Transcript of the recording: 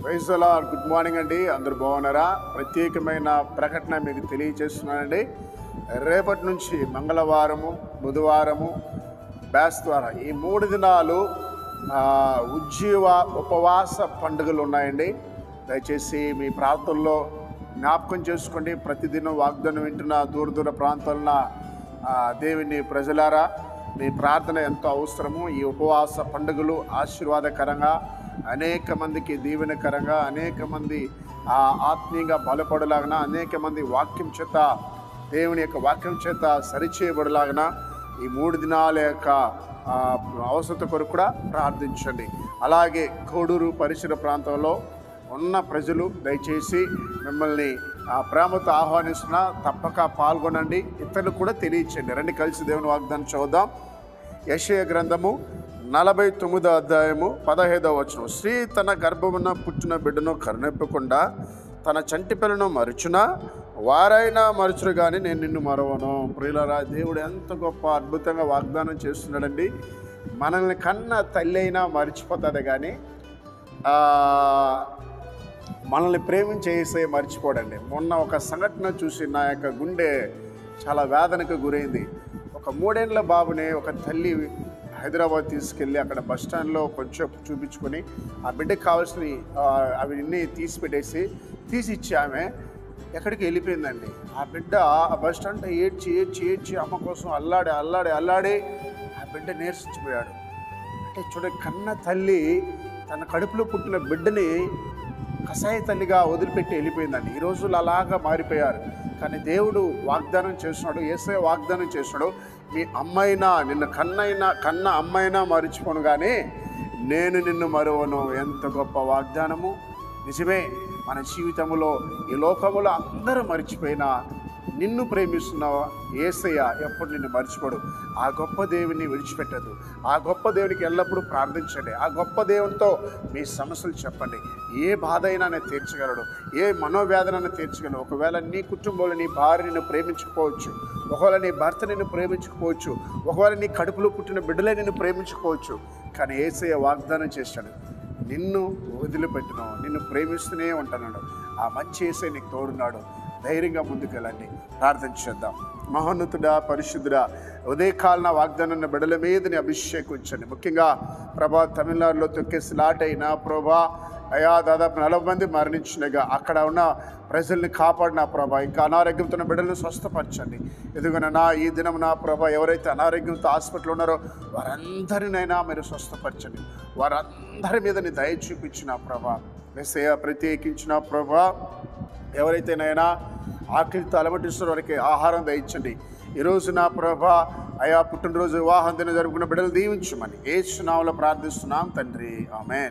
Praise the lord. Good morning అండి, అందరూ బాగున్నారా? ప్రత్యేకమైన ప్రకటన మీకు తెలియజేస్తున్నానండి. రేపటి నుంచి మంగళవారము, బుధవారము, బేస్తవారం ఈ 3 దినాలు ఉజ్జీవ ఉపవాస పండుగలు ఉన్నాయండి. దయచేసి మీ ప్రాంతంలో జ్ఞాపకం చేసుకోండి. ప్రతిదినం వాగ్దానం వింటున్న దూర ప్రాంతాలన్న దేవుని ప్రజలారా, మీ ప్రార్థన ఎంతో అవసరము. ఈ ఉపవాస పండుగలు ఆశీర్వాదకరంగా, అనేక మందికి దీవెనకరంగా, అనేక మంది ఆత్మీయంగా బలపడలాగన, అనేక మంది వాక్యం చేత, దేవుని యొక్క వాక్యం చేత సరిచేయబడలాగన ఈ 3 దినాల యొక్క అవసరత కొరకు కూడా ప్రార్థించండి. అలాగే కోడూరు పరిసర ప్రాంతంలో ఉన్న ప్రజలు దయచేసి మిమ్మల్ని ప్రేమతో ఆహ్వానిస్తున్నా, తప్పక పాల్గొనండి, ఇతరులకు కూడా తెలియచేయండి. రండి కలిసి దేవుని వాగ్దానం చూద్దాం. యెషయా గ్రంథము 49వ అధ్యాయము 15వ వచనం. స్త్రీ తన గర్భమున పుట్టిన బిడ్డను కరుణింపకుండా తన చంటి పిల్లను మరుచునా, వారైనా మరుచురు కానీ నేను నిన్ను మరవను. ప్రియులారా, దేవుడు ఎంత గొప్ప అద్భుతంగా వాగ్దానం చేస్తున్నాడండి. మనల్ని కన్న తల్లి అయినా మర్చిపోతుంది కానీ మనల్ని ప్రేమించేసే మర్చిపోడండి. మొన్న ఒక సంఘటన చూసి నా యొక్క గుండె చాలా వేదనకు గురైంది. ఒక 3 ఏళ్ల బాబుని ఒక తల్లి హైదరాబాద్ తీసుకెళ్ళి అక్కడ బస్ స్టాండ్లో కొంచెం చూపించుకొని ఆ బిడ్డకు కావాల్సినవి అవి అన్నీ తీసి ఇచ్చి ఆమె ఎక్కడికి వెళ్ళిపోయిందండి. ఆ బిడ్డ ఆ బస్ స్టాండ్లో ఏడ్చి అమ్మ కోసం అల్లాడి ఆ బిడ్డ నీరసించిపోయాడు. అంటే చూడండి, కన్న తల్లి తన కడుపులో పుట్టిన బిడ్డని కసాయి తల్లిగా వదిలిపెట్టి వెళ్ళిపోయిందండి. ఈ రోజులు అలాగా మారిపోయారు. కానీ దేవుడు వాగ్దానం చేస్తున్నాడు, యేసయ్య వాగ్దానం చేస్తున్నాడు, మీ అమ్మైనా నిన్ను కన్న అమ్మైనా మరిచిపోను కానీ నేను నిన్ను మరువను. ఎంత గొప్ప వాగ్దానము! నిజమే. మన జీవితంలో ఈ లోకములో అందరూ మర్చిపోయినా నిన్ను ప్రేమిస్తున్న యేసయ్య ఎప్పుడు నిన్ను మర్చిపోడు. ఆ గొప్ప దేవుని విడిచిపెట్టదు. ఆ గొప్ప దేవునికి ఎల్లప్పుడూ ప్రార్థించండి. ఆ గొప్ప దేవునితో మీ సమస్యలు చెప్పండి. ఏ బాధ అయినా నేను తీర్చగలడు, ఏ మనోవేదనను తీర్చగలడు. ఒకవేళ నీ కుటుంబంలో నీ భార్య నిన్ను ప్రేమించకపోవచ్చు, ఒకవేళ నీ భర్త నిన్ను ప్రేమించకపోవచ్చు, ఒకవేళ నీ కడుపులో పుట్టిన బిడ్డలే నిన్ను ప్రేమించకపోవచ్చు, కానీ యేసయ్య వాగ్దానం చేశాడు, నిన్ను వదిలిపెట్టును, నిన్ను ప్రేమిస్తూనే ఉంటున్నాడు. ఆ మంచి యేసయ్య నీకు తోడున్నాడు. ధైర్యంగా ముందుకెళ్ళండి. ప్రార్థన చేద్దాం. మహోన్నతుడా, పరిశుద్ధుడా, ఉదయకాలన వాగ్దానాన్ని బిడ్డల మీదని అభిషేకించండి. ముఖ్యంగా ప్రభా, తమిళనాడులో తొక్కేసిలాట్ అయినా ప్రభా అయా దాదాపు 40 మంది మరణించినగా అక్కడ ఉన్న ప్రజల్ని కాపాడిన ప్రభా, ఇంకా అనారోగ్యంతో ఉన్న బిడ్డలను స్వస్థపరచండి. ఎదుగునైనా ఈ దినం నా ప్రభా, ఎవరైతే అనారోగ్యంతో హాస్పిటల్ ఉన్నారో వారందరినైనా మీరు స్వస్థపరచండి. వారందరి మీద నీ దయ చూపించిన ప్రభా, యేసయ్య ప్రత్యేకించిన ప్రభా, ఎవరైతేనైనా ఆకలితో అలమటిస్తున్న వారికి ఆహారం దయచండి. ఈరోజు నా ప్రభా అయా పుట్టినరోజు వివాహం దిన జరుపుకున్న బిడ్డలు దీవించమని యేసు నామములో ప్రార్థిస్తున్నాం తండ్రి, ఆమేన్.